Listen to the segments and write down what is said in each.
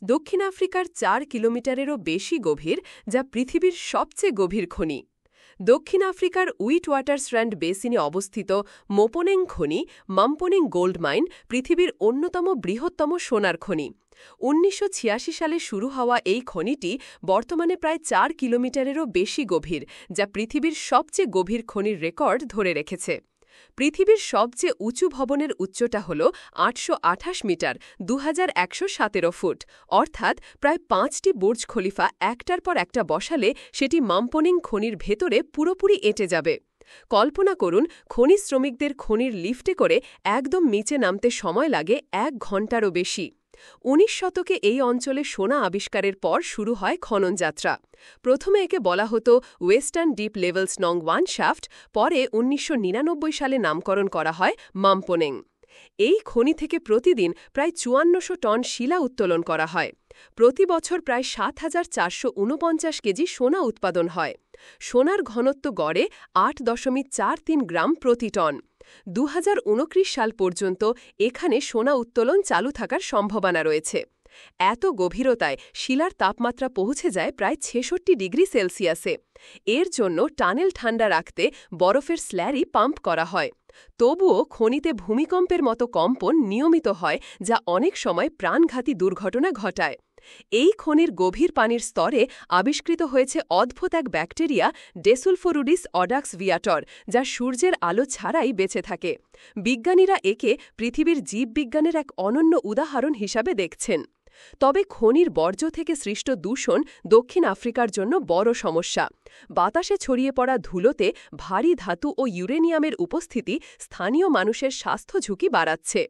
দক্ষিণ আফ্রিকার ৪ কিলোমিটারেরও বেশি গভীর, যা পৃথিবীর সবচেয়ে গভীর খনি। দক্ষিণ আফ্রিকার উইটওয়াটারস্র্যান্ড বেসিনে অবস্থিত মোপোনেং খনি, মাম্পোনেং গোল্ড মাইন, পৃথিবীর অন্যতম বৃহত্তম সোনার খনি। ১৯৮৬ সালে শুরু হওয়া এই খনিটি বর্তমানে প্রায় ৪ কিলোমিটারেরও বেশি গভীর, যা পৃথিবীর সবচেয়ে গভীর খনির রেকর্ড ধরে রেখেছে। পৃথিবীর সবচেয়ে উঁচু ভবনের উচ্চতা হল ৮২৮ মিটার ২১১৭ ফুট, অর্থাৎ প্রায় ৫টি বুর্জ খলিফা একটার পর একটা বসালে সেটি মাম্পোনেং খনির ভেতরে পুরোপুরি এঁটে যাবে। কল্পনা করুন, খনি শ্রমিকদের খনির লিফটে করে একদম নিচে নামতে সময় লাগে ১ ঘণ্টারও বেশি। ১৯ শতকে এই অঞ্চলে সোনা আবিষ্কারের পর শুরু হয় খননযাত্রা। প্রথমে একে বলা হতো ওয়েস্টার্ন ডিপ লেভেলস নং 1 শ্যাফট, পরে ১৯৯৯ সালে নামকরণ করা হয় মাম্পোনেং। এই খনি থেকে প্রতিদিন প্রায় ৫৪০০ টন শিলা উত্তোলন করা হয়। প্রতি বছর প্রায় ৭,৪৪৯ কেজি সোনা উৎপাদন হয়। সোনার ঘনত্ব গড়ে ৮.৪৩ গ্রাম প্রতি টন। ২০২৯ সাল পর্যন্ত এখানে সোনা উত্তোলন চালু থাকার সম্ভাবনা রয়েছে। এত গভীরতায় শিলার তাপমাত্রা পৌঁছে যায় প্রায় ৬৬ ডিগ্রি সেলসিয়াসে। এর জন্য টানেল ঠান্ডা রাখতে বরফের স্ল্যারি পাম্প করা হয়। তবুও খনিতে ভূমিকম্পের মতো কম্পন নিয়মিত হয়, যা অনেক সময় প্রাণঘাতী দুর্ঘটনা ঘটায়। এই খনির গভীর পানির স্তরে আবিষ্কৃত হয়েছে অদ্ভুত এক ব্যাকটেরিয়া, ডেসুলফোরুডিস অডাক্স ভিয়াটর, যা সূর্যের আলো ছাড়াই বেঁচে থাকে। বিজ্ঞানীরা একে পৃথিবীর জীববিজ্ঞানের এক অনন্য উদাহরণ হিসাবে দেখছেন। তবে খনির বর্জ্য থেকে সৃষ্ট দূষণ দক্ষিণ আফ্রিকার জন্য বড় সমস্যা। বাতাসে ছড়িয়ে পড়া ধুলোতে ভারী ধাতু ও ইউরেনিয়ামের উপস্থিতি স্থানীয় মানুষের স্বাস্থ্য ঝুঁকি বাড়াচ্ছে।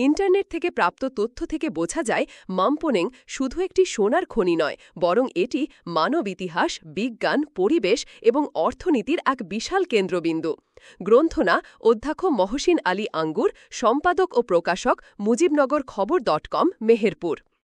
ইন্টারনেট থেকে প্রাপ্ত তথ্য থেকে বোঝা যায়, মাম্পোনেং শুধু একটি সোনার খনি নয়, বরং এটি মানব ইতিহাস, বিজ্ঞান, পরিবেশ এবং অর্থনীতির এক বিশাল কেন্দ্রবিন্দু। গ্রন্থনা অধ্যক্ষ মহসিন আলী আঙ্গুর, সম্পাদক ও প্রকাশক মুজিবনগর খবর.com, মেহেরপুর।